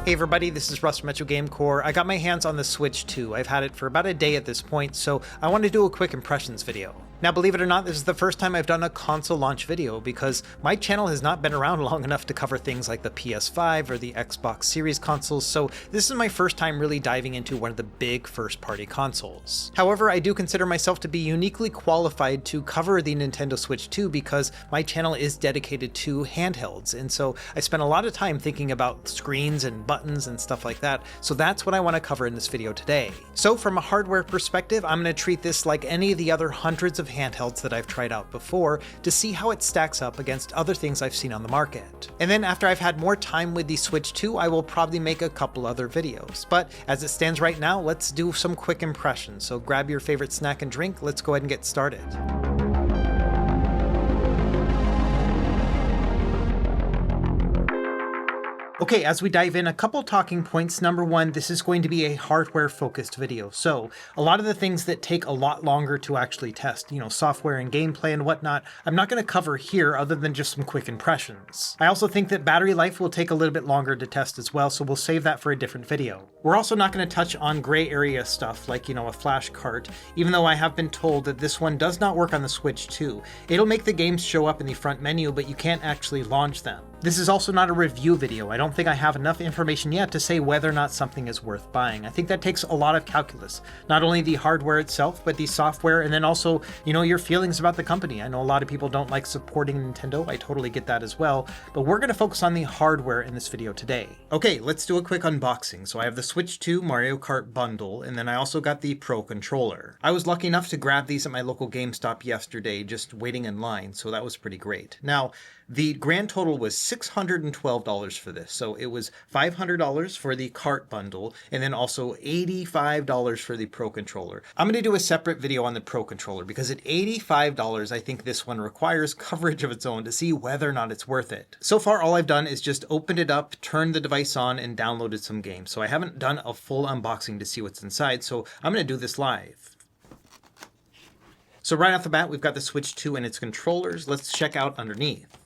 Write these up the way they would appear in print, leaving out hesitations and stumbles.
Hey everybody, this is Russ from Metro Game Core. I got my hands on the Switch 2. I've had it for about a day at this point, so I want to do a quick impressions video. Now, believe it or not, this is the first time I've done a console launch video because my channel has not been around long enough to cover things like the PS5 or the Xbox Series consoles, so this is my first time really diving into one of the big first-party consoles. However, I do consider myself to be uniquely qualified to cover the Nintendo Switch 2 because my channel is dedicated to handhelds, and so I spent a lot of time thinking about screens and buttons and stuff like that, so that's what I want to cover in this video today. So from a hardware perspective, I'm going to treat this like any of the other hundreds of handhelds that I've tried out before to see how it stacks up against other things I've seen on the market. And then after I've had more time with the Switch 2, I will probably make a couple other videos. But as it stands right now, let's do some quick impressions. So grab your favorite snack and drink, let's go ahead and get started. Okay, as we dive in, a couple talking points. Number one, this is going to be a hardware-focused video. So a lot of the things that take a lot longer to actually test, software and gameplay and whatnot, I'm not going to cover here other than just some quick impressions. I also think that battery life will take a little bit longer to test as well, so we'll save that for a different video. We're also not going to touch on gray area stuff like, a flash cart, even though I have been told that this one does not work on the Switch 2. It'll make the games show up in the front menu, but you can't actually launch them. This is also not a review video. I don't think I have enough information yet to say whether or not something is worth buying. I think that takes a lot of calculus. Not only the hardware itself, but the software, and then also, your feelings about the company. I know a lot of people don't like supporting Nintendo. I totally get that as well, but we're going to focus on the hardware in this video today. Okay, let's do a quick unboxing. So I have the Switch 2 Mario Kart bundle, and then I also got the Pro controller. I was lucky enough to grab these at my local GameStop yesterday, just waiting in line, so that was pretty great. Now, the grand total was $612 for this. So it was $500 for the cart bundle and then also $85 for the Pro controller. I'm going to do a separate video on the Pro controller because at $85, I think this one requires coverage of its own to see whether or not it's worth it. So far, all I've done is just opened it up, turned the device on, and downloaded some games. So I haven't done a full unboxing to see what's inside. So I'm going to do this live. So right off the bat, we've got the Switch 2 and its controllers. Let's check out underneath.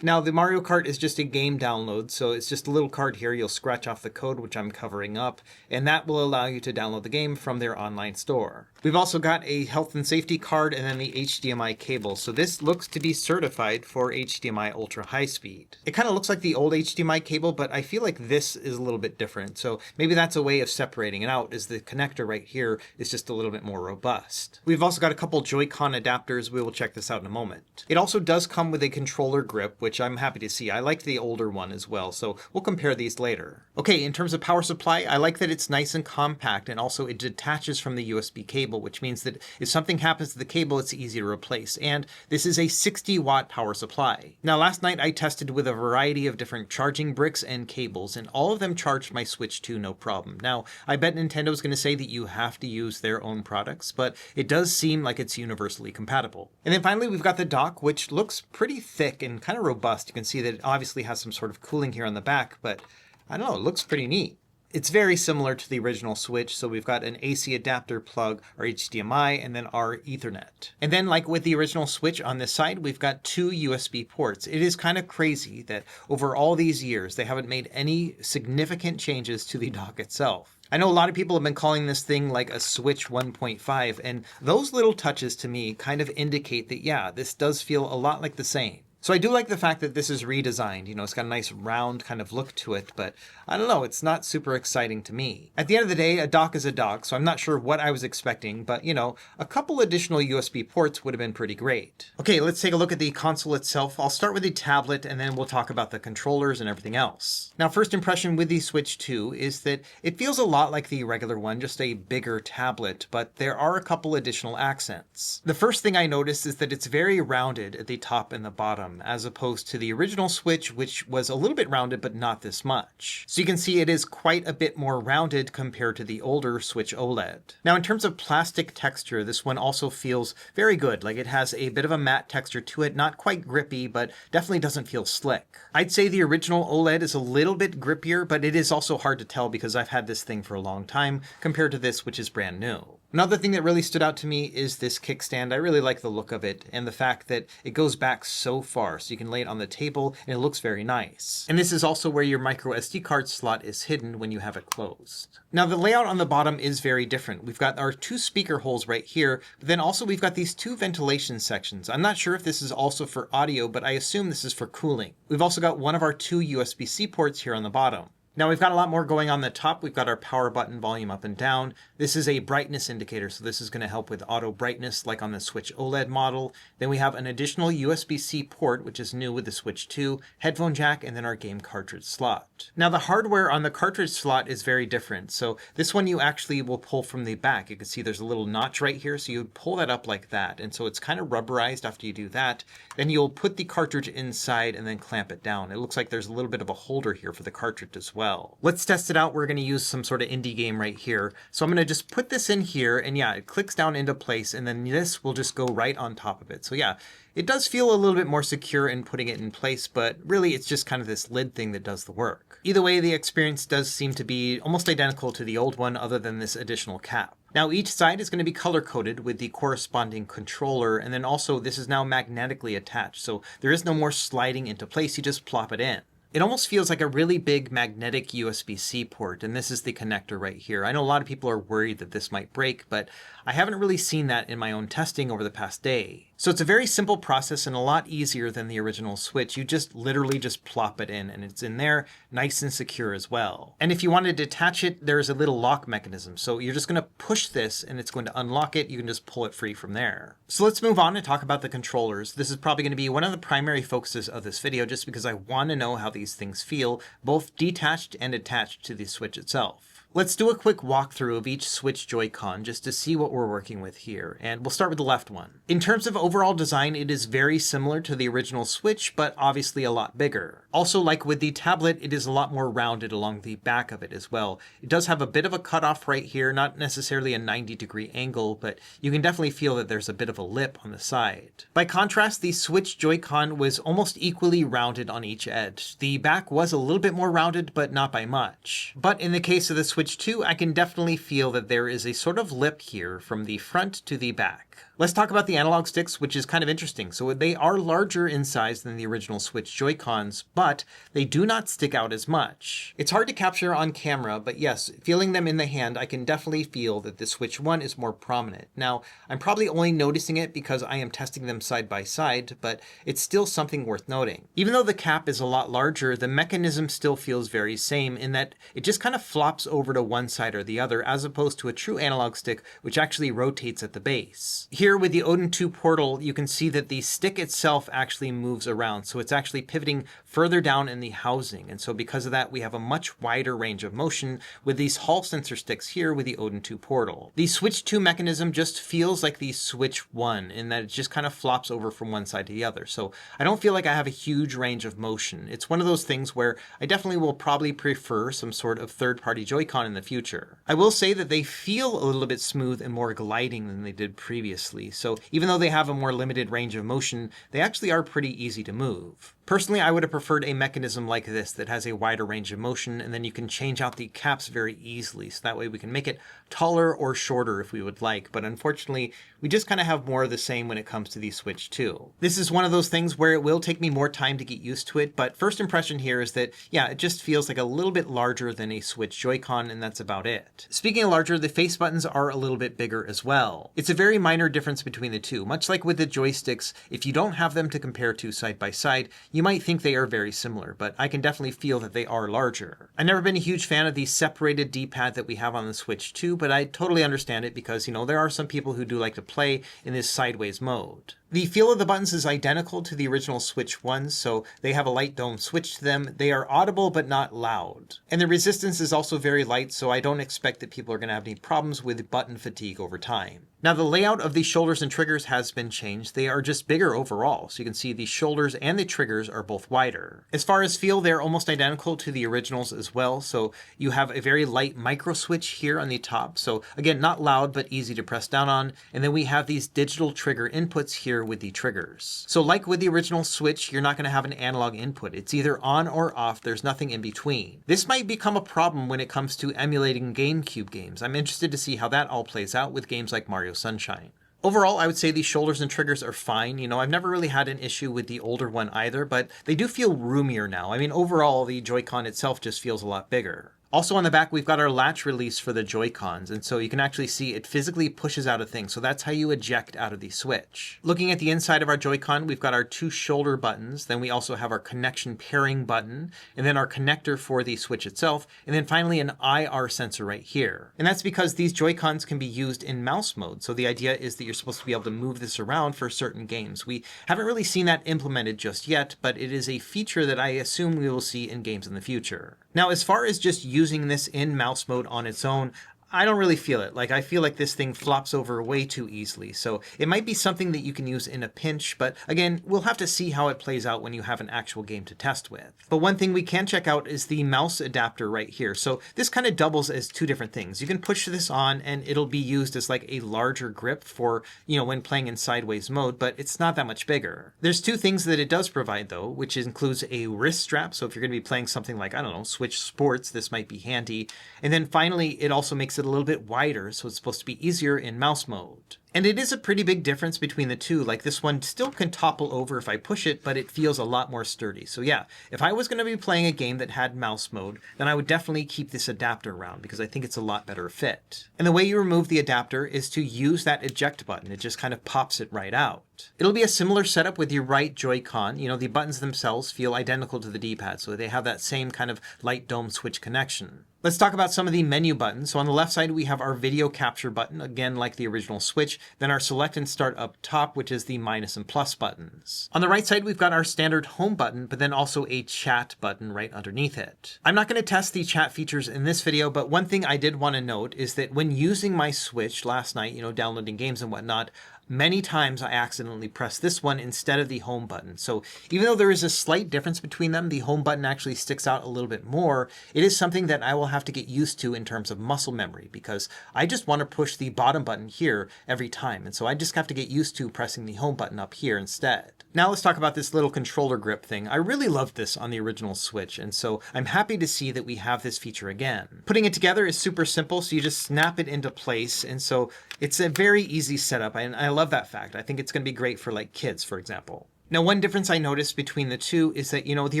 Now, the Mario Kart is just a game download, so it's just a little card here. You'll scratch off the code, which I'm covering up, and that will allow you to download the game from their online store. We've also got a health and safety card and then the HDMI cable. So this looks to be certified for HDMI ultra high speed. It kind of looks like the old HDMI cable, but I feel like this is a little bit different. So maybe that's a way of separating it out, is the connector right here is just a little bit more robust. We've also got a couple Joy-Con adapters. We will check this out in a moment. It also does come with a controller grip, which I'm happy to see. I like the older one as well, so we'll compare these later. Okay, in terms of power supply, I like that it's nice and compact, and also it detaches from the USB cable, which means that if something happens to the cable, it's easy to replace. And this is a 60-watt power supply. Now, last night I tested with a variety of different charging bricks and cables, and all of them charged my Switch 2 no problem. Now, I bet Nintendo's going to say that you have to use their own products, but it does seem like it's universally compatible. And then finally, we've got the dock, which looks pretty thick and kind of robust. You can see that it obviously has some sort of cooling here on the back, but I don't know, it looks pretty neat. It's very similar to the original Switch, so we've got an AC adapter plug, our HDMI, and then our Ethernet. And then, like with the original Switch on this side, we've got two USB ports. It is kind of crazy that over all these years, they haven't made any significant changes to the dock itself. I know a lot of people have been calling this thing like a Switch 1.5, and those little touches to me kind of indicate that, yeah, this does feel a lot like the same. So I do like the fact that this is redesigned. It's got a nice round kind of look to it, but I don't know, it's not super exciting to me. At the end of the day, a dock is a dock, so I'm not sure what I was expecting, but a couple additional USB ports would have been pretty great. Okay, let's take a look at the console itself. I'll start with the tablet and then we'll talk about the controllers and everything else. Now, first impression with the Switch 2 is that it feels a lot like the regular one, just a bigger tablet, but there are a couple additional accents. The first thing I noticed is that it's very rounded at the top and the bottom, as opposed to the original Switch, which was a little bit rounded, but not this much. So you can see it is quite a bit more rounded compared to the older Switch OLED. Now, in terms of plastic texture, this one also feels very good. Like it has a bit of a matte texture to it, not quite grippy, but definitely doesn't feel slick. I'd say the original OLED is a little bit grippier, but it is also hard to tell because I've had this thing for a long time compared to this, which is brand new. Another thing that really stood out to me is this kickstand. I really like the look of it and the fact that it goes back so far, so you can lay it on the table and it looks very nice. And this is also where your micro SD card slot is hidden when you have it closed. Now the layout on the bottom is very different. We've got our 2 speaker holes right here, but then also we've got these 2 ventilation sections. I'm not sure if this is also for audio, but I assume this is for cooling. We've also got one of our 2 USB-C ports here on the bottom. Now we've got a lot more going on the top. We've got our power button, volume up and down. This is a brightness indicator, so this is going to help with auto brightness like on the Switch OLED model. Then we have an additional USB-C port, which is new with the Switch 2, headphone jack, and then our game cartridge slot. Now the hardware on the cartridge slot is very different. So this one you actually will pull from the back. You can see there's a little notch right here, so you would pull that up like that. And so it's kind of rubberized after you do that. Then you'll put the cartridge inside and then clamp it down. It looks like there's a little bit of a holder here for the cartridge as well. Let's test it out. We're going to use some sort of indie game right here. So I'm going to just put this in here and yeah, it clicks down into place and then this will just go right on top of it. So yeah, it does feel a little bit more secure in putting it in place, but really it's just kind of this lid thing that does the work. Either way, the experience does seem to be almost identical to the old one other than this additional cap. Now each side is going to be color coded with the corresponding controller, and then also this is now magnetically attached. So there is no more sliding into place, you just plop it in. It almost feels like a really big magnetic USB-C port, and this is the connector right here. I know a lot of people are worried that this might break, but I haven't really seen that in my own testing over the past day. So it's a very simple process and a lot easier than the original Switch. You just literally just plop it in and it's in there nice and secure as well. And if you want to detach it, there's a little lock mechanism. So you're just going to push this and it's going to unlock it. You can just pull it free from there. So let's move on and talk about the controllers. This is probably going to be one of the primary focuses of this video just because I want to know how these things feel, both detached and attached to the Switch itself. Let's do a quick walkthrough of each Switch Joy-Con just to see what we're working with here, and we'll start with the left one. In terms of overall design, it is very similar to the original Switch, but obviously a lot bigger. Also, like with the tablet, it is a lot more rounded along the back of it as well. It does have a bit of a cutoff right here, not necessarily a 90-degree angle, but you can definitely feel that there's a bit of a lip on the side. By contrast, the Switch Joy-Con was almost equally rounded on each edge. The back was a little bit more rounded, but not by much. But in the case of the Switch 2, I can definitely feel that there is a sort of lip here from the front to the back. Let's talk about the analog sticks, which is kind of interesting. So they are larger in size than the original Switch Joy-Cons, but they do not stick out as much. It's hard to capture on camera, but yes, feeling them in the hand, I can definitely feel that the Switch 1 is more prominent. Now, I'm probably only noticing it because I am testing them side by side, but it's still something worth noting. Even though the cap is a lot larger, the mechanism still feels very same in that it just kind of flops over to one side or the other, as opposed to a true analog stick, which actually rotates at the base. Here with the Odin 2 portal, you can see that the stick itself actually moves around, so it's actually pivoting further down in the housing, and so because of that, we have a much wider range of motion with these Hall sensor sticks here with the Odin 2 portal. The Switch 2 mechanism just feels like the Switch 1 in that it just kind of flops over from one side to the other, so I don't feel like I have a huge range of motion. It's one of those things where I definitely will probably prefer some sort of third-party Joy-Con in the future. I will say that they feel a little bit smooth and more gliding than they did previously, so even though they have a more limited range of motion, they actually are pretty easy to move. Personally, I would have preferred a mechanism like this that has a wider range of motion, and then you can change out the caps very easily, so that way we can make it taller or shorter if we would like, but unfortunately, we just kind of have more of the same when it comes to the Switch 2. This is one of those things where it will take me more time to get used to it, but first impression here is that, yeah, it just feels like a little bit larger than a Switch Joy-Con, and that's about it. Speaking of larger, the face buttons are a little bit bigger as well. It's a very minor difference between the two. Much like with the joysticks, if you don't have them to compare to side by side, you might think they are very similar, but I can definitely feel that they are larger. I've never been a huge fan of the separated D-pad that we have on the Switch 2, but I totally understand it because, there are some people who do like to play in this sideways mode. The feel of the buttons is identical to the original Switch ones, so they have a light dome switch to them. They are audible but not loud. And the resistance is also very light, so I don't expect that people are going to have any problems with button fatigue over time. Now the layout of the shoulders and triggers has been changed. They are just bigger overall, so you can see the shoulders and the triggers are both wider. As far as feel, they're almost identical to the originals as well, so you have a very light micro switch here on the top, so again, not loud but easy to press down on, and then we have these digital trigger inputs here here with the triggers. So like with the original Switch, you're not going to have an analog input. It's either on or off. There's nothing in between. This might become a problem when it comes to emulating GameCube games. I'm interested to see how that all plays out with games like Mario Sunshine. Overall, I would say these shoulders and triggers are fine. You know, I've never really had an issue with the older one either, but they do feel roomier now. I mean, overall, the Joy-Con itself just feels a lot bigger. Also on the back, we've got our latch release for the Joy-Cons, and so you can actually see it physically pushes out a thing, so that's how you eject out of the Switch. Looking at the inside of our Joy-Con, we've got our 2 shoulder buttons, then we also have our connection pairing button, and then our connector for the Switch itself, and then finally an IR sensor right here. And that's because these Joy-Cons can be used in mouse mode, so the idea is that you're supposed to be able to move this around for certain games. We haven't really seen that implemented just yet, but it is a feature that I assume we will see in games in the future. Now, as far as just using this in mouse mode on its own, I don't really feel it. Like, I feel like this thing flops over way too easily. So it might be something that you can use in a pinch, but again, we'll have to see how it plays out when you have an actual game to test with. But one thing we can check out is the mouse adapter right here. So this kind of doubles as 2 different things. You can push this on and it'll be used as like a larger grip for, you know, when playing in sideways mode, but it's not that much bigger. There's 2 things that it does provide though, which includes a wrist strap. So if you're going to be playing something like, I don't know, Switch Sports, this might be handy. And then finally, it also makes it a little bit wider, so it's supposed to be easier in mouse mode. And it is a pretty big difference between the 2. Like, this one still can topple over if I push it, but it feels a lot more sturdy. So yeah, if I was going to be playing a game that had mouse mode, then I would definitely keep this adapter around because I think it's a lot better fit. And the way you remove the adapter is to use that eject button. It just kind of pops it right out. It'll be a similar setup with your right Joy-Con. You know, the buttons themselves feel identical to the D-pad, so they have that same kind of light dome switch connection. Let's talk about some of the menu buttons. So on the left side, we have our video capture button, again, like the original Switch. Then our select and start up top, which is the minus and plus buttons. On the right side, we've got our standard home button, but then also a chat button right underneath it. I'm not going to test the chat features in this video, but one thing I did want to note is that when using my Switch last night, you know, downloading games and whatnot, many times I accidentally pressed this one instead of the home button. So even though there is a slight difference between them, the home button actually sticks out a little bit more. It is something that I will have to get used to in terms of muscle memory because I just want to push the bottom button here every time. And so I just have to get used to pressing the home button up here instead. Now let's talk about this little controller grip thing. I really loved this on the original Switch, and so I'm happy to see that we have this feature again. Putting it together is super simple, so you just snap it into place, and so it's a very easy setup, and I love that fact. I think it's going to be great for like kids, for example. Now, one difference I noticed between the 2 is that, you know, the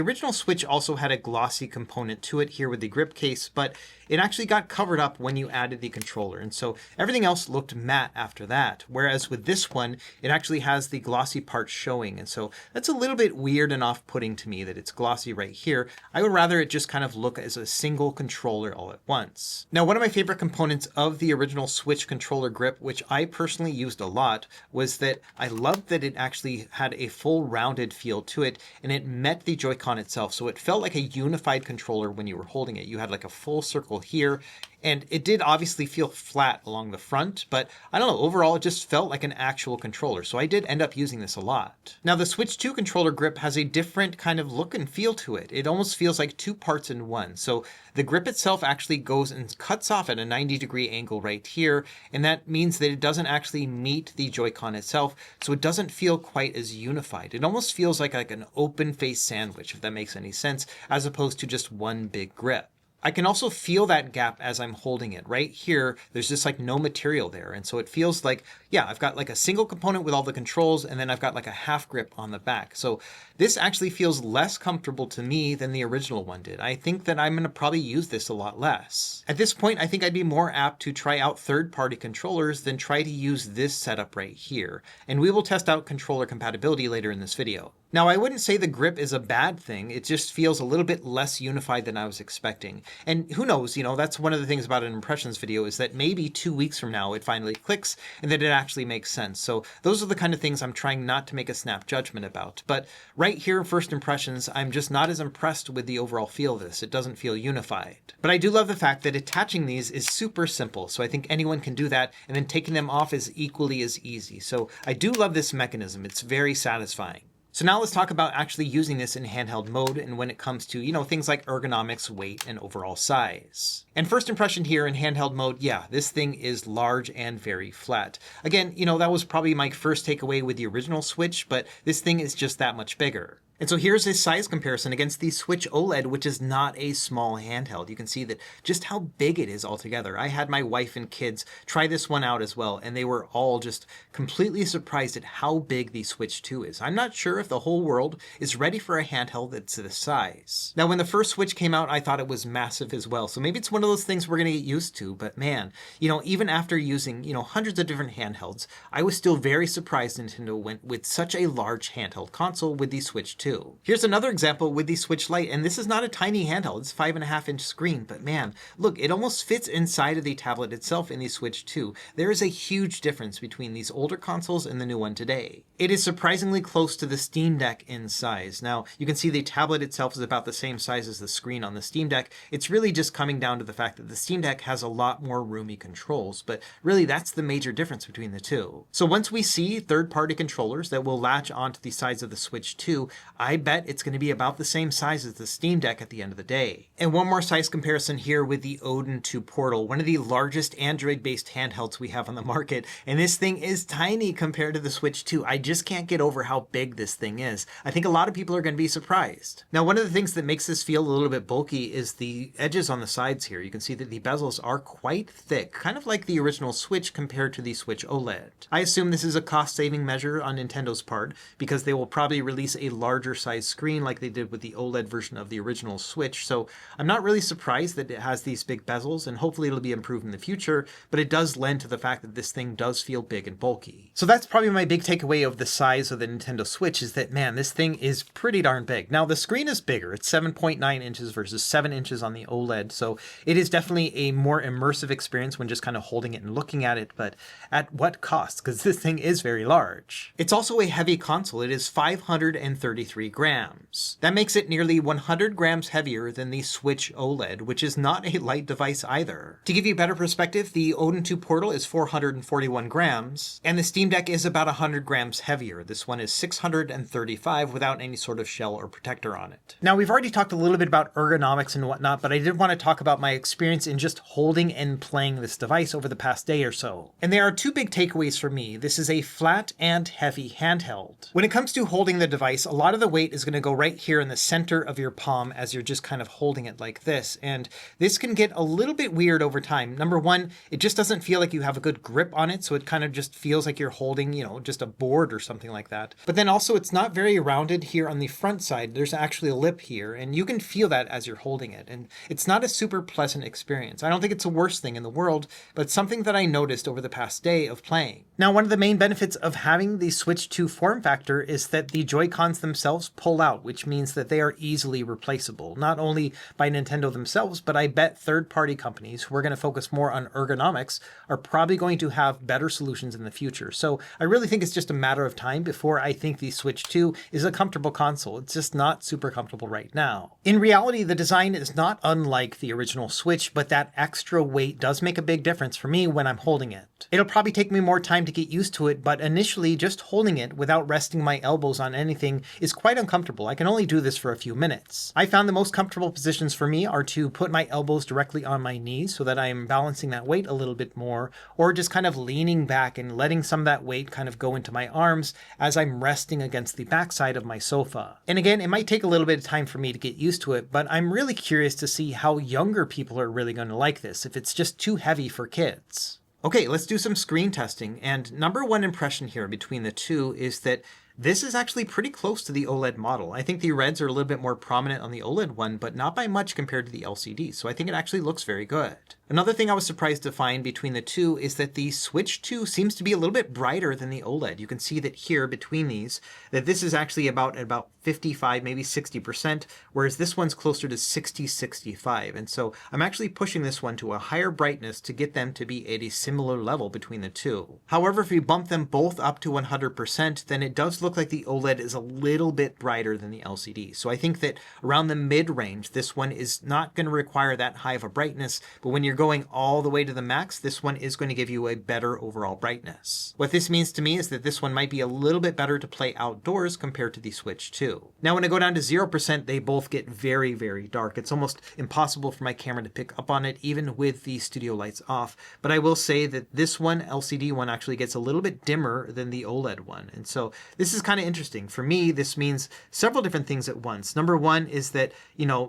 original Switch also had a glossy component to it here with the grip case, but it actually got covered up when you added the controller. And so everything else looked matte after that. Whereas with this one, it actually has the glossy part showing. And so that's a little bit weird and off-putting to me that it's glossy right here. I would rather it just kind of look as a single controller all at once. Now, one of my favorite components of the original Switch controller grip, which I personally used a lot, was that I loved that it actually had a full rounded feel to it, and it met the Joy-Con itself. So it felt like a unified controller when you were holding it. You had like a full circle here, and it did obviously feel flat along the front, but I don't know, overall it just felt like an actual controller, so I did end up using this a lot. Now the Switch 2 controller grip has a different kind of look and feel to it. It almost feels like 2 parts in one. So the grip itself actually goes and cuts off at a 90-degree angle right here, and that means that it doesn't actually meet the Joy-Con itself, so it doesn't feel quite as unified. It almost feels like an open-face sandwich, if that makes any sense, as opposed to just one big grip. I can also feel that gap as I'm holding it. Right here, there's just like no material there. And so it feels like, yeah, I've got like a single component with all the controls, and then I've got like a half grip on the back. So this actually feels less comfortable to me than the original one did. I think that I'm going to probably use this a lot less. At this point, I think I'd be more apt to try out third-party controllers than try to use this setup right here. And we will test out controller compatibility later in this video. Now, I wouldn't say the grip is a bad thing. It just feels a little bit less unified than I was expecting. And who knows, you know, that's one of the things about an impressions video is that maybe 2 weeks from now it finally clicks and that it actually makes sense. So those are the kind of things I'm trying not to make a snap judgment about. But right here, first impressions, I'm just not as impressed with the overall feel of this. It doesn't feel unified. But I do love the fact that attaching these is super simple. So I think anyone can do that, and then taking them off is equally as easy. So I do love this mechanism. It's very satisfying. So now let's talk about actually using this in handheld mode and when it comes to, things like ergonomics, weight, and overall size. And first impression here in handheld mode, yeah, this thing is large and very flat. Again, that was probably my first takeaway with the original Switch, but this thing is just that much bigger. And so here's a size comparison against the Switch OLED, which is not a small handheld. You can see that just how big it is altogether. I had my wife and kids try this one out as well, and they were all just completely surprised at how big the Switch 2 is. I'm not sure if the whole world is ready for a handheld that's this size. Now, when the first Switch came out, I thought it was massive as well. So maybe it's one of those things we're going to get used to. But man, even after using, hundreds of different handhelds, I was still very surprised Nintendo went with such a large handheld console with the Switch 2. Here's another example with the Switch Lite, and this is not a tiny handheld, it's 5.5-inch screen, but man, look, it almost fits inside of the tablet itself in the Switch 2. There is a huge difference between these older consoles and the new one today. It is surprisingly close to the Steam Deck in size. Now, you can see the tablet itself is about the same size as the screen on the Steam Deck. It's really just coming down to the fact that the Steam Deck has a lot more roomy controls, but really that's the major difference between the two. So once we see third-party controllers that will latch onto the sides of the Switch 2, I bet it's going to be about the same size as the Steam Deck at the end of the day. And one more size comparison here with the Odin 2 Portal, one of the largest Android-based handhelds we have on the market, and this thing is tiny compared to the Switch 2. I just can't get over how big this thing is. I think a lot of people are going to be surprised. Now, one of the things that makes this feel a little bit bulky is the edges on the sides here. You can see that the bezels are quite thick, kind of like the original Switch compared to the Switch OLED. I assume this is a cost-saving measure on Nintendo's part, because they will probably release a larger size screen like they did with the OLED version of the original Switch, so I'm not really surprised that it has these big bezels, and hopefully it'll be improved in the future, but it does lend to the fact that this thing does feel big and bulky. So that's probably my big takeaway of the size of the Nintendo Switch, is that, man, this thing is pretty darn big. Now, the screen is bigger. It's 7.9 inches versus 7 inches on the OLED, so it is definitely a more immersive experience when just kind of holding it and looking at it, but at what cost? Because this thing is very large. It's also a heavy console. It is 533 grams. That makes it nearly 100 grams heavier than the Switch OLED, which is not a light device either. To give you a better perspective, the Odin 2 Portal is 441 grams, and the Steam Deck is about 100 grams heavier. This one is 635 without any sort of shell or protector on it. Now, we've already talked a little bit about ergonomics and whatnot, but I did want to talk about my experience in just holding and playing this device over the past day or so. And there are two big takeaways for me. This is a flat and heavy handheld. When it comes to holding the device, a lot of the weight is going to go right here in the center of your palm as you're just kind of holding it like this. And this can get a little bit weird over time. Number one, it just doesn't feel like you have a good grip on it, so it kind of just feels like you're holding, just a board or something like that. But then also it's not very rounded here on the front side. There's actually a lip here, and you can feel that as you're holding it. And it's not a super pleasant experience. I don't think it's the worst thing in the world, but it's something that I noticed over the past day of playing. Now, one of the main benefits of having the Switch 2 form factor is that the Joy-Cons themselves pull out, which means that they are easily replaceable, not only by Nintendo themselves, but I bet third-party companies who are going to focus more on ergonomics are probably going to have better solutions in the future. So I really think it's just a matter of time before I think the Switch 2 is a comfortable console. It's just not super comfortable right now. In reality, the design is not unlike the original Switch, but that extra weight does make a big difference for me when I'm holding it. It'll probably take me more time to get used to it, but initially just holding it without resting my elbows on anything is quite uncomfortable. I can only do this for a few minutes. I found the most comfortable positions for me are to put my elbows directly on my knees so that I'm balancing that weight a little bit more, or just kind of leaning back and letting some of that weight kind of go into my arms as I'm resting against the backside of my sofa. And again, it might take a little bit of time for me to get used to it, but I'm really curious to see how younger people are really going to like this, if it's just too heavy for kids. Okay, let's do some screen testing, and number one impression here between the two is that this is actually pretty close to the OLED model. I think the reds are a little bit more prominent on the OLED one, but not by much compared to the LCD, so I think it actually looks very good. Another thing I was surprised to find between the two is that the Switch 2 seems to be a little bit brighter than the OLED. You can see that here between these, that this is actually about 55, maybe 60%, whereas this one's closer to 60-65. And so I'm actually pushing this one to a higher brightness to get them to be at a similar level between the two. However, if we bump them both up to 100%, then it does look like the OLED is a little bit brighter than the LCD. So I think that around the mid-range, this one is not going to require that high of a brightness, but when you're going all the way to the max, this one is going to give you a better overall brightness. What this means to me is that this one might be a little bit better to play outdoors compared to the Switch 2. Now when I go down to 0%, they both get very, very dark. It's almost impossible for my camera to pick up on it, even with the studio lights off. But I will say that this one, LCD one, actually gets a little bit dimmer than the OLED one. And so this is kind of interesting. For me, this means several different things at once. Number one is that,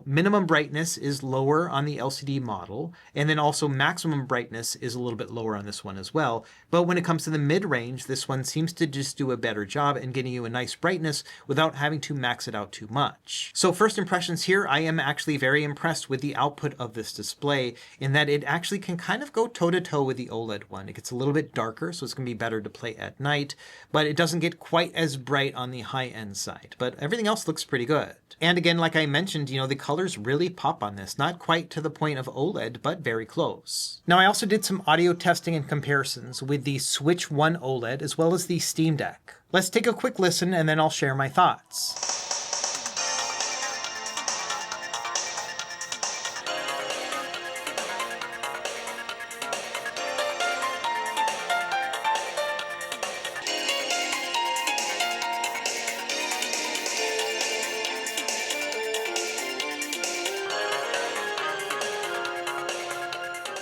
minimum brightness is lower on the LCD model, and then also maximum brightness is a little bit lower on this one as well. But when it comes to the mid-range, this one seems to just do a better job in getting you a nice brightness without having to max it out too much. So first impressions here, I am actually very impressed with the output of this display in that it actually can kind of go toe-to-toe with the OLED one. It gets a little bit darker, so it's going to be better to play at night, but it doesn't get quite as bright on the high-end side. But everything else looks pretty good. And again, like I mentioned, the colors really pop on this. Not quite to the point of OLED, but very close. Now, I also did some audio testing and comparisons with the Switch 1 OLED as well as the Steam Deck. Let's take a quick listen and then I'll share my thoughts.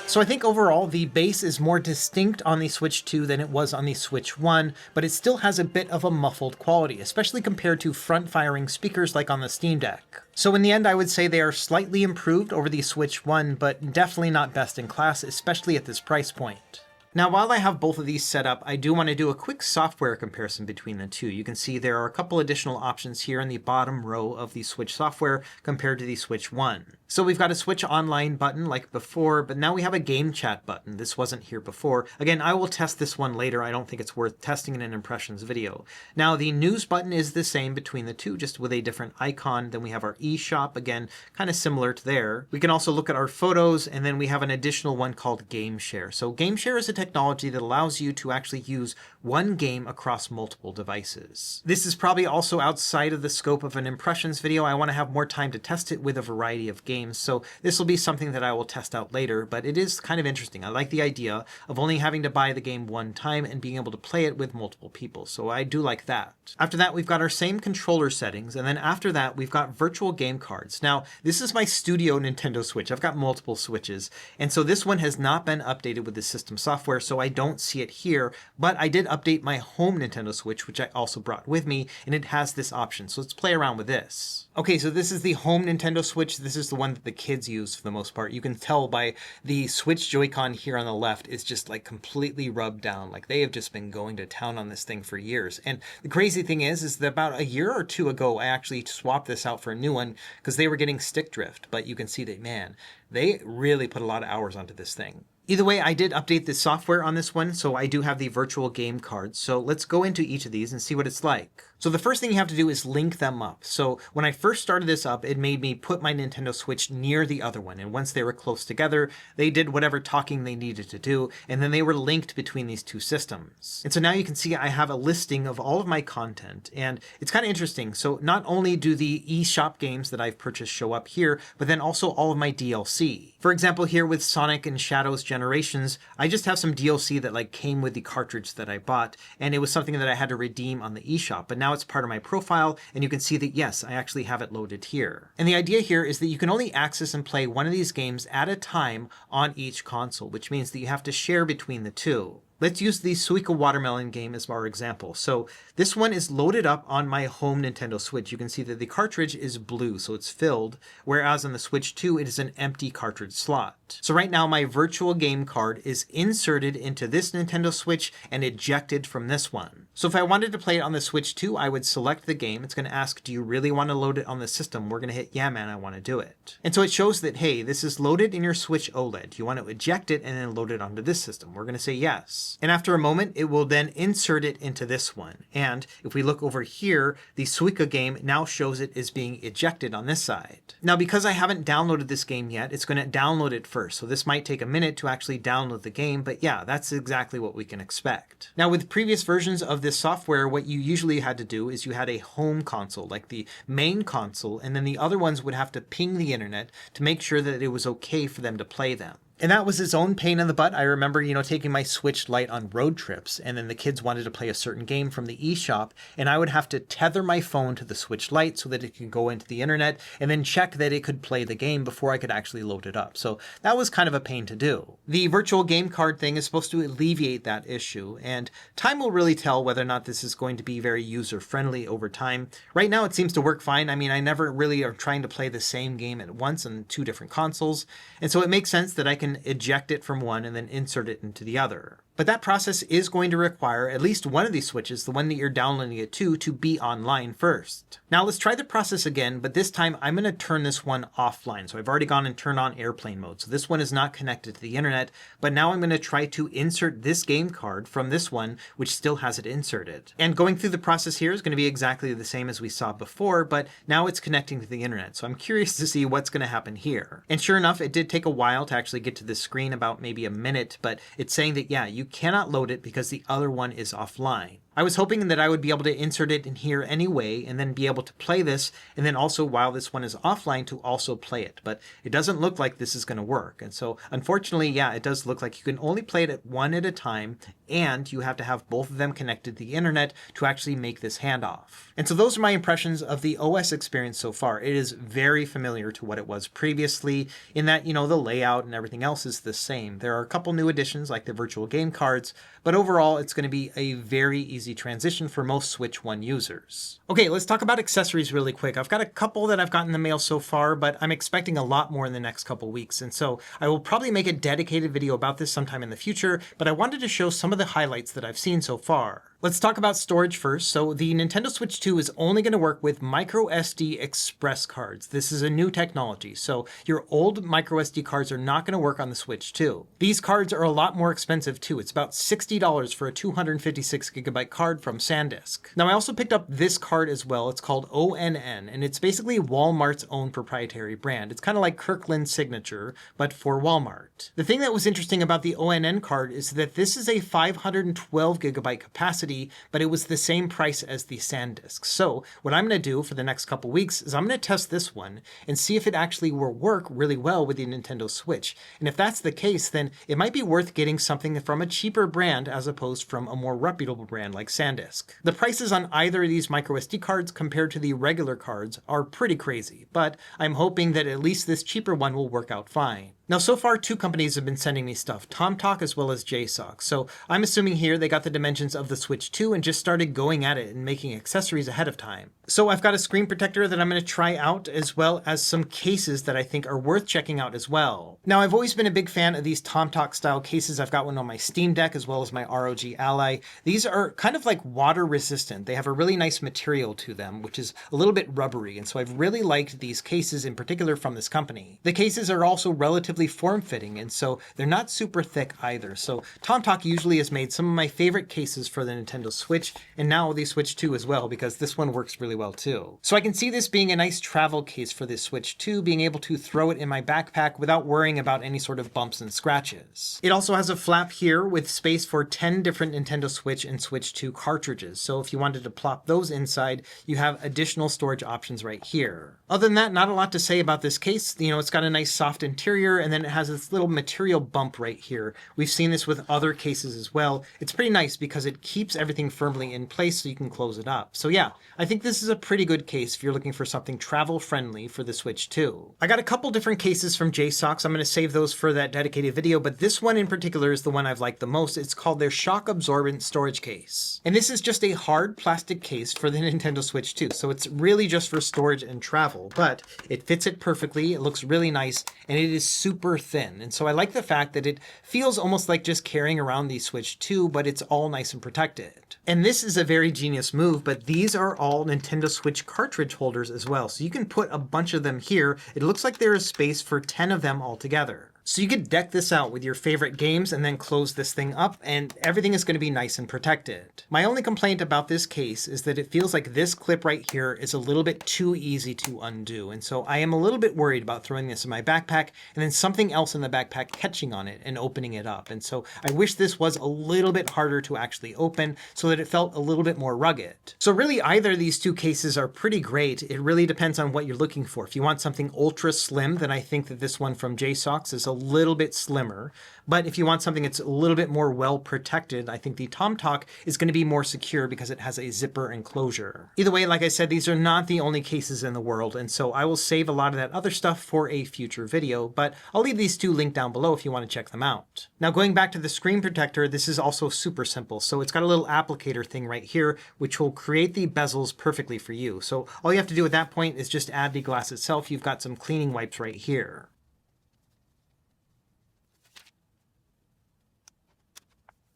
So I think overall the bass is more distinct on the Switch 2 than it was on the Switch 1, but it still has a bit of a muffled quality, especially compared to front-firing speakers like on the Steam Deck. So in the end, I would say they are slightly improved over the Switch 1, but definitely not best in class, especially at this price point. Now, while I have both of these set up, I do want to do a quick software comparison between the two. You can see there are a couple additional options here in the bottom row of the Switch software compared to the Switch 1. So we've got a Switch Online button like before, but now we have a Game Chat button. This wasn't here before. Again, I will test this one later. I don't think it's worth testing in an impressions video. Now, the News button is the same between the two, just with a different icon. Then we have our eShop, again, kind of similar to there. We can also look at our photos, and then we have an additional one called Game Share. So Game Share is a technology that allows you to actually use one game across multiple devices. This is probably also outside of the scope of an impressions video. I want to have more time to test it with a variety of games, so this will be something that I will test out later, but it is kind of interesting. I like the idea of only having to buy the game one time and being able to play it with multiple people, so I do like that. After that, we've got our same controller settings, and then after that, we've got virtual game cards. Now, this is my studio Nintendo Switch. I've got multiple Switches, and so this one has not been updated with the system software, so I don't see it here, but I did update my home Nintendo Switch, which I also brought with me, and it has this option. So let's play around with this. Okay, so this is the home Nintendo Switch. This is the one that the kids use for the most part. You can tell by the Switch Joy-Con here on the left is just like completely rubbed down. Like they have just been going to town on this thing for years. And the crazy thing is that about a year or two ago, I actually swapped this out for a new one because they were getting stick drift. But you can see that, man, they really put a lot of hours onto this thing. Either way, I did update the software on this one, so I do have the virtual game cards. So let's go into each of these and see what it's like. So the first thing you have to do is link them up. So when I first started this up, it made me put my Nintendo Switch near the other one. And once they were close together, they did whatever talking they needed to do. And then they were linked between these two systems. And so now you can see I have a listing of all of my content. And it's kind of interesting. So not only do the eShop games that I've purchased show up here, but then also all of my DLC. For example, here with Sonic and Shadows Generations, I just have some DLC that came with the cartridge that I bought. And it was something that I had to redeem on the eShop. But now it's part of my profile, and you can see that yes, I actually have it loaded here. And the idea here is that you can only access and play one of these games at a time on each console, which means that you have to share between the two. Let's use the Suica Watermelon game as our example. So this one is loaded up on my home Nintendo Switch. You can see that the cartridge is blue, so it's filled, whereas on the Switch 2, it is an empty cartridge slot. So right now, my virtual game card is inserted into this Nintendo Switch and ejected from this one. So if I wanted to play it on the Switch 2, I would select the game. It's going to ask, do you really want to load it on the system? We're going to hit, yeah, man, I want to do it. And so it shows that, hey, this is loaded in your Switch OLED. You want to eject it and then load it onto this system. We're going to say yes. And after a moment, it will then insert it into this one. And if we look over here, the Suica game now shows it as being ejected on this side. Now, because I haven't downloaded this game yet, it's going to download it first. first, so this might take a minute to actually download the game, but yeah, that's exactly what we can expect. Now, with previous versions of this software, what you usually had to do is you had a home console, like the main console, and then the other ones would have to ping the internet to make sure that it was okay for them to play them. And that was its own pain in the butt. I remember, taking my Switch Lite on road trips, and then the kids wanted to play a certain game from the eShop, and I would have to tether my phone to the Switch Lite so that it could go into the internet, and then check that it could play the game before I could actually load it up. So that was kind of a pain to do. The virtual game card thing is supposed to alleviate that issue, and time will really tell whether or not this is going to be very user-friendly over time. Right now, it seems to work fine. I mean, I never really are trying to play the same game at once on two different consoles, and so it makes sense that I can eject it from one and then insert it into the other. But that process is going to require at least one of these switches, the one that you're downloading it to be online first. Now let's try the process again, but this time I'm going to turn this one offline. So I've already gone and turned on airplane mode. So this one is not connected to the internet, but now I'm going to try to insert this game card from this one, which still has it inserted. And going through the process here is going to be exactly the same as we saw before, but now it's connecting to the internet. So I'm curious to see what's going to happen here. And sure enough, it did take a while to actually get to this screen, about maybe a minute, but it's saying that, yeah, you cannot load it because the other one is offline. I was hoping that I would be able to insert it in here anyway and then be able to play this, and then also while this one is offline to also play it. But it doesn't look like this is going to work. And so unfortunately, yeah, it does look like you can only play it at one at a time, and you have to have both of them connected to the internet to actually make this handoff. And so those are my impressions of the OS experience so far. It is very familiar to what it was previously in that, the layout and everything else is the same. There are a couple new additions like the virtual game cards, but overall it's going to be a very easy transition for most Switch 1 users. Okay, let's talk about accessories really quick. I've got a couple that I've gotten in the mail so far, but I'm expecting a lot more in the next couple weeks. And so I will probably make a dedicated video about this sometime in the future, but I wanted to show some of the highlights that I've seen so far. Let's talk about storage first. So the Nintendo Switch 2 is only going to work with microSD express cards. This is a new technology. So your old microSD cards are not going to work on the Switch 2. These cards are a lot more expensive too. It's about $60 for a 256 gigabyte card from SanDisk. Now I also picked up this card as well. It's called ONN, and it's basically Walmart's own proprietary brand. It's kind of like Kirkland's Signature, but for Walmart. The thing that was interesting about the ONN card is that this is a 512 gigabyte capacity, but it was the same price as the SanDisk. So what I'm going to do for the next couple weeks is I'm going to test this one and see if it actually will work really well with the Nintendo Switch. And if that's the case, then it might be worth getting something from a cheaper brand as opposed from a more reputable brand like SanDisk. The prices on either of these microSD cards compared to the regular cards are pretty crazy, but I'm hoping that at least this cheaper one will work out fine. Now, so far, two companies have been sending me stuff, TomTalk as well as JSOC. So I'm assuming here they got the dimensions of the Switch 2 and just started going at it and making accessories ahead of time. So I've got a screen protector that I'm going to try out, as well as some cases that I think are worth checking out as well. Now, I've always been a big fan of these TomTalk style cases. I've got one on my Steam Deck as well as my ROG Ally. These are kind of like water resistant. They have a really nice material to them, which is a little bit rubbery. And so I've really liked these cases in particular from this company. The cases are also relatively form-fitting, and so they're not super thick either. So TomTalk usually has made some of my favorite cases for the Nintendo Switch, and now the Switch 2 as well, because this one works really well too. So I can see this being a nice travel case for this Switch 2, being able to throw it in my backpack without worrying about any sort of bumps and scratches. It also has a flap here with space for 10 different Nintendo Switch and Switch 2 cartridges. So if you wanted to plop those inside, you have additional storage options right here. Other than that, not a lot to say about this case. It's got a nice soft interior, and then it has this little material bump right here. We've seen this with other cases as well. It's pretty nice because it keeps everything firmly in place so you can close it up. So yeah, I think this is a pretty good case if you're looking for something travel friendly for the Switch 2. I got a couple different cases from JSOC. I'm going to save those for that dedicated video, but this one in particular is the one I've liked the most. It's called their shock absorbent storage case. And this is just a hard plastic case for the Nintendo Switch 2. So it's really just for storage and travel, but it fits it perfectly. It looks really nice, and it is super thin. And so I like the fact that it feels almost like just carrying around the Switch 2, but it's all nice and protected. And this is a very genius move, but these are all Nintendo Switch cartridge holders as well. So you can put a bunch of them here. It looks like there is space for 10 of them all together. So you could deck this out with your favorite games and then close this thing up, and everything is going to be nice and protected. My only complaint about this case is that it feels like this clip right here is a little bit too easy to undo, and so I am a little bit worried about throwing this in my backpack and then something else in the backpack catching on it and opening it up. And so I wish this was a little bit harder to actually open so that it felt a little bit more rugged. So really either of these two cases are pretty great. It really depends on what you're looking for. If you want something ultra slim, then I think that this one from JSOX is a little bit slimmer. But if you want something that's a little bit more well protected, I think the TomTalk is going to be more secure because it has a zipper enclosure. Either way, like I said, these are not the only cases in the world, and so I will save a lot of that other stuff for a future video, but I'll leave these two linked down below if you want to check them out. Now going back to the screen protector, this is also super simple. So it's got a little applicator thing right here, which will create the bezels perfectly for you. So all you have to do at that point is just add the glass itself. You've got some cleaning wipes right here.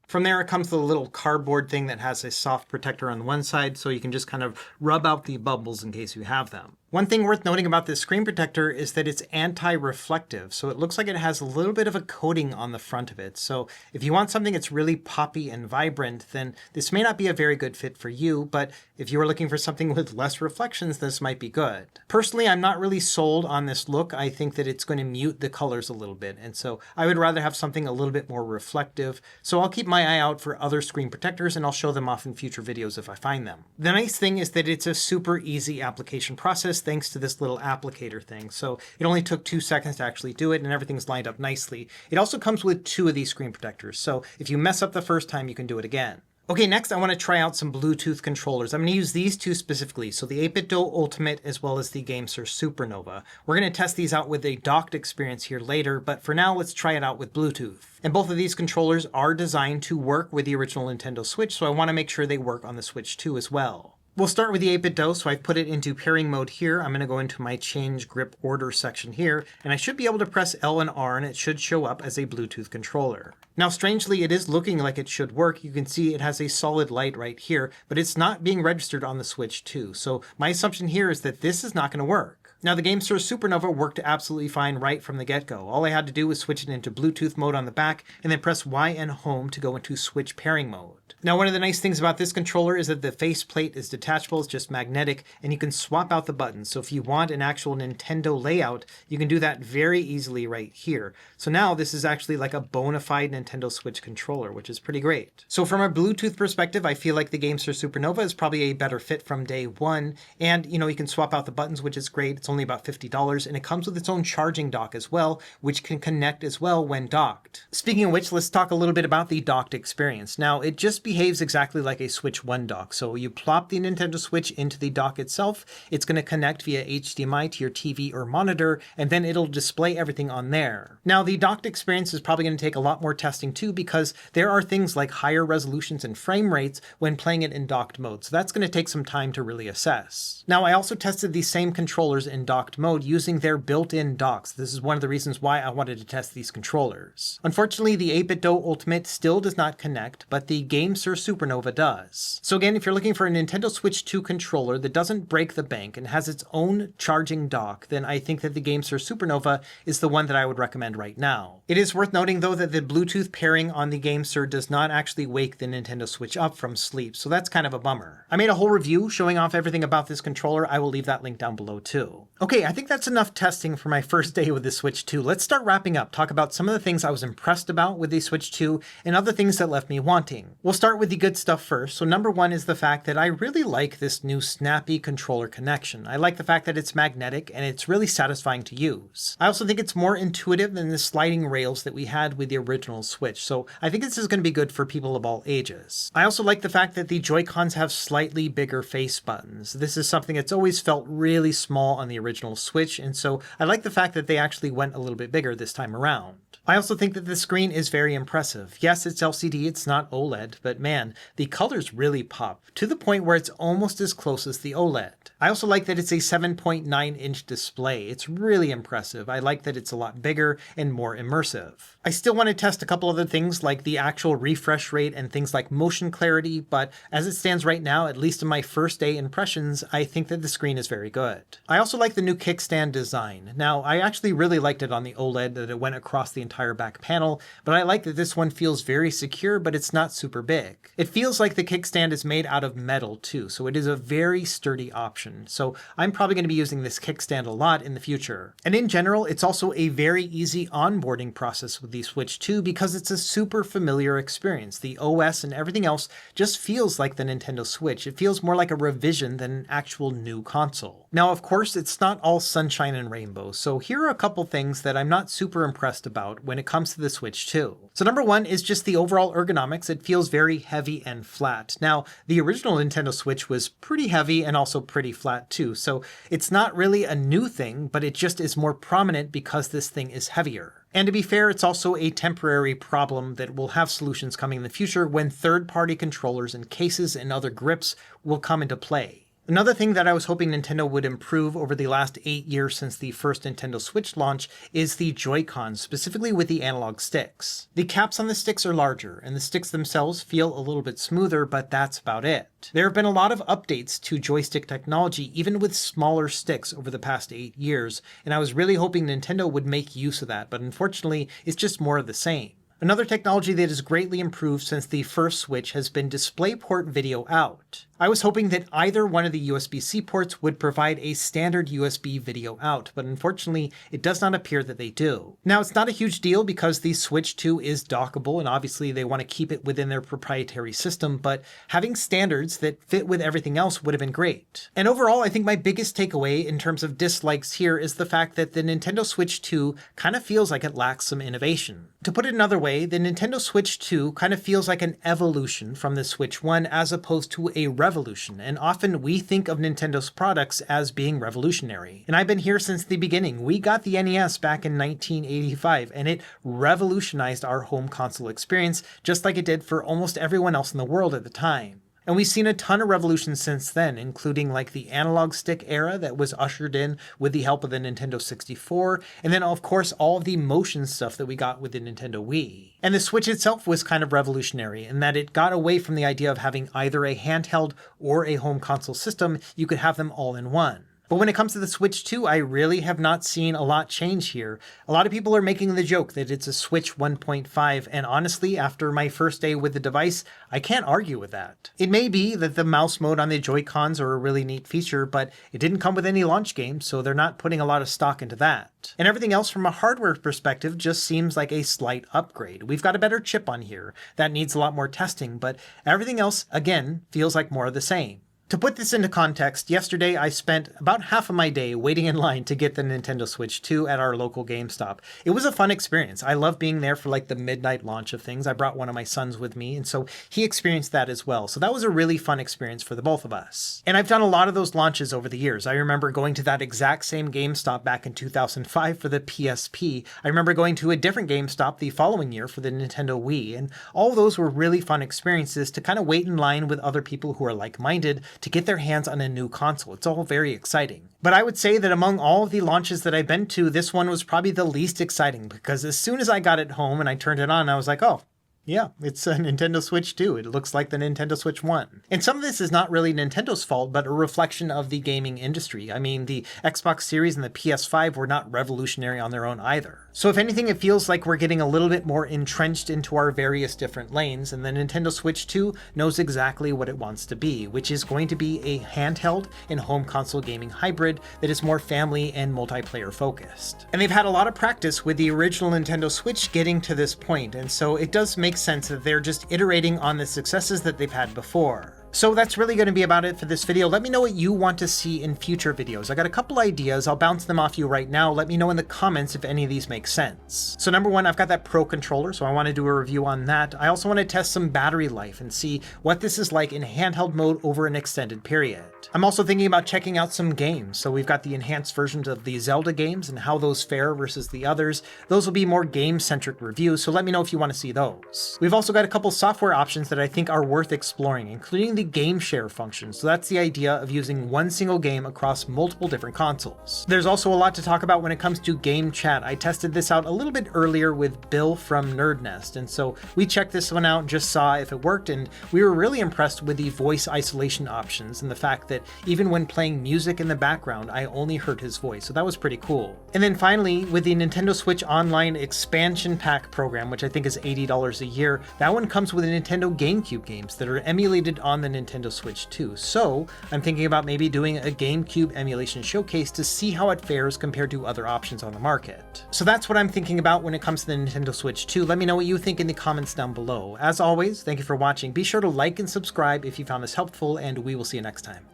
From there, it comes to the little cardboard thing that has a soft protector on one side, so you can just kind of rub out the bubbles in case you have them. One thing worth noting about this screen protector is that it's anti-reflective, so it looks like it has a little bit of a coating on the front of it. So if you want something that's really poppy and vibrant, then this may not be a very good fit for you, but if you are looking for something with less reflections, this might be good. Personally, I'm not really sold on this look. I think that it's going to mute the colors a little bit, and so I would rather have something a little bit more reflective. So I'll keep my eye out for other screen protectors, and I'll show them off in future videos if I find them. The nice thing is that it's a super easy application process thanks to this little applicator thing. So it only took 2 seconds to actually do it, and everything's lined up nicely. It also comes with 2 of these screen protectors, so if you mess up the first time, you can do it again. Okay, next I want to try out some Bluetooth controllers. I'm going to use these two specifically, so the 8BitDo Ultimate as well as the GameSir Supernova. We're going to test these out with a docked experience here later, but for now let's try it out with Bluetooth. And both of these controllers are designed to work with the original Nintendo Switch, so I want to make sure they work on the Switch 2 as well. We'll start with the 8BitDo, so I've put it into pairing mode here. I'm going to go into my change grip order section here, and I should be able to press L and R, and it should show up as a Bluetooth controller. Now, strangely, it is looking like it should work. You can see it has a solid light right here, but it's not being registered on the Switch 2. So my assumption here is that this is not going to work. Now, the GameSir Supernova worked absolutely fine right from the get-go. All I had to do was switch it into Bluetooth mode on the back, and then press Y and home to go into switch pairing mode. Now, one of the nice things about this controller is that the faceplate is detachable, it's just magnetic, and you can swap out the buttons. So if you want an actual Nintendo layout, you can do that very easily right here. So now this is actually like a bona fide Nintendo Switch controller, which is pretty great. So from a Bluetooth perspective, I feel like the GameSir Supernova is probably a better fit from day one. And, you can swap out the buttons, which is great. It's only about $50, and it comes with its own charging dock as well, which can connect as well when docked. Speaking of which, let's talk a little bit about the docked experience. Now, it just behaves exactly like a Switch 1 dock. So you plop the Nintendo Switch into the dock itself, it's going to connect via HDMI to your TV or monitor, and then it'll display everything on there. Now, the docked experience is probably going to take a lot more testing too, because there are things like higher resolutions and frame rates when playing it in docked mode. So that's going to take some time to really assess. Now, I also tested these same controllers in docked mode using their built-in docks. This is one of the reasons why I wanted to test these controllers. Unfortunately, the 8BitDo Ultimate still does not connect, but the GameSir Supernova does. So again, if you're looking for a Nintendo Switch 2 controller that doesn't break the bank and has its own charging dock, then I think that the GameSir Supernova is the one that I would recommend right now. It is worth noting though that the Bluetooth pairing on the GameSir does not actually wake the Nintendo Switch up from sleep, so that's kind of a bummer. I made a whole review showing off everything about this controller. I will leave that link down below too. Okay, I think that's enough testing for my first day with the Switch 2. Let's start wrapping up, talk about some of the things I was impressed about with the Switch 2 and other things that left me wanting. We'll start with the good stuff first. So number one is the fact that I really like this new snappy controller connection. I like the fact that it's magnetic and it's really satisfying to use. I also think it's more intuitive than the sliding rails that we had with the original Switch. So I think this is going to be good for people of all ages. I also like the fact that the Joy-Cons have slightly bigger face buttons. This is something that's always felt really small on the original Switch, and so I like the fact that they actually went a little bit bigger this time around. I also think that the screen is very impressive. Yes, it's LCD, it's not OLED, but man, the colors really pop, to the point where it's almost as close as the OLED. I also like that it's a 7.9-inch display. It's really impressive. I like that it's a lot bigger and more immersive. I still want to test a couple other things like the actual refresh rate and things like motion clarity, but as it stands right now, at least in my first day impressions, I think that the screen is very good. I also like the new kickstand design. Now, I actually really liked it on the OLED that it went across the entire back panel, but I like that this one feels very secure, but it's not super big. It feels like the kickstand is made out of metal too, so it is a very sturdy option. So I'm probably going to be using this kickstand a lot in the future. And in general, it's also a very easy onboarding process with the Switch 2 because it's a super familiar experience. The OS and everything else just feels like the Nintendo Switch. It feels more like a revision than an actual new console. Now, of course, it's not all sunshine and rainbows, so here are a couple things that I'm not super impressed about when it comes to the Switch 2. So number one is just the overall ergonomics. It feels very heavy and flat. Now, the original Nintendo Switch was pretty heavy and also pretty flat too, so it's not really a new thing, but it just is more prominent because this thing is heavier. And to be fair, it's also a temporary problem that will have solutions coming in the future when third-party controllers and cases and other grips will come into play. Another thing that I was hoping Nintendo would improve over the last 8 years since the first Nintendo Switch launch is the Joy-Cons, specifically with the analog sticks. The caps on the sticks are larger, and the sticks themselves feel a little bit smoother, but that's about it. There have been a lot of updates to joystick technology, even with smaller sticks over the past 8 years, and I was really hoping Nintendo would make use of that, but unfortunately, it's just more of the same. Another technology that has greatly improved since the first Switch has been DisplayPort Video Out. I was hoping that either one of the USB-C ports would provide a standard USB video out, but unfortunately, it does not appear that they do. Now, it's not a huge deal because the Switch 2 is dockable, and obviously they want to keep it within their proprietary system, but having standards that fit with everything else would have been great. And overall, I think my biggest takeaway in terms of dislikes here is the fact that the Nintendo Switch 2 kind of feels like it lacks some innovation. To put it another way, the Nintendo Switch 2 kind of feels like an evolution from the Switch 1 as opposed to a revolution, and often we think of Nintendo's products as being revolutionary. And I've been here since the beginning. We got the NES back in 1985, and it revolutionized our home console experience, just like it did for almost everyone else in the world at the time. And we've seen a ton of revolutions since then, including like the analog stick era that was ushered in with the help of the Nintendo 64, and then of course all of the motion stuff that we got with the Nintendo Wii. And the Switch itself was kind of revolutionary in that it got away from the idea of having either a handheld or a home console system. You could have them all in one. But when it comes to the Switch 2, I really have not seen a lot change here. A lot of people are making the joke that it's a Switch 1.5, and honestly, after my first day with the device, I can't argue with that. It may be that the mouse mode on the Joy-Cons are a really neat feature, but it didn't come with any launch games, so they're not putting a lot of stock into that. And everything else from a hardware perspective just seems like a slight upgrade. We've got a better chip on here. That needs a lot more testing, but everything else, again, feels like more of the same. To put this into context, yesterday I spent about half of my day waiting in line to get the Nintendo Switch 2 at our local GameStop. It was a fun experience. I love being there for like the midnight launch of things. I brought one of my sons with me, and so he experienced that as well. So that was a really fun experience for the both of us. And I've done a lot of those launches over the years. I remember going to that exact same GameStop back in 2005 for the PSP. I remember going to a different GameStop the following year for the Nintendo Wii, and all of those were really fun experiences to kind of wait in line with other people who are like-minded to get their hands on a new console. It's all very exciting. But I would say that among all of the launches that I've been to, this one was probably the least exciting because as soon as I got it home and I turned it on, I was like, oh, yeah, it's a Nintendo Switch 2. It looks like the Nintendo Switch 1. And some of this is not really Nintendo's fault, but a reflection of the gaming industry. I mean, the Xbox Series and the PS5 were not revolutionary on their own either. So if anything, it feels like we're getting a little bit more entrenched into our various different lanes, and the Nintendo Switch 2 knows exactly what it wants to be, which is going to be a handheld and home console gaming hybrid that is more family and multiplayer focused. And they've had a lot of practice with the original Nintendo Switch getting to this point, and so it does make sense that they're just iterating on the successes that they've had before. So that's really going to be about it for this video. Let me know what you want to see in future videos. I got a couple ideas. I'll bounce them off you right now. Let me know in the comments if any of these make sense. So number one, I've got that Pro controller, so I want to do a review on that. I also want to test some battery life and see what this is like in handheld mode over an extended period. I'm also thinking about checking out some games. So we've got the enhanced versions of the Zelda games and how those fare versus the others. Those will be more game-centric reviews, so let me know if you want to see those. We've also got a couple software options that I think are worth exploring, including the game share function. So that's the idea of using one single game across multiple different consoles. There's also a lot to talk about when it comes to game chat. I tested this out a little bit earlier with Bill from Nerd Nest, and so we checked this one out and just saw if it worked, and we were really impressed with the voice isolation options and the fact that even when playing music in the background, I only heard his voice, so that was pretty cool. And then finally, with the Nintendo Switch Online Expansion Pack program, which I think is $80 a year, that one comes with Nintendo GameCube games that are emulated on the Nintendo Switch too. So I'm thinking about maybe doing a GameCube emulation showcase to see how it fares compared to other options on the market. So that's what I'm thinking about when it comes to the Nintendo Switch 2. Let me know what you think in the comments down below. As always, thank you for watching. Be sure to like and subscribe if you found this helpful, and we will see you next time.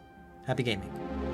Happy gaming.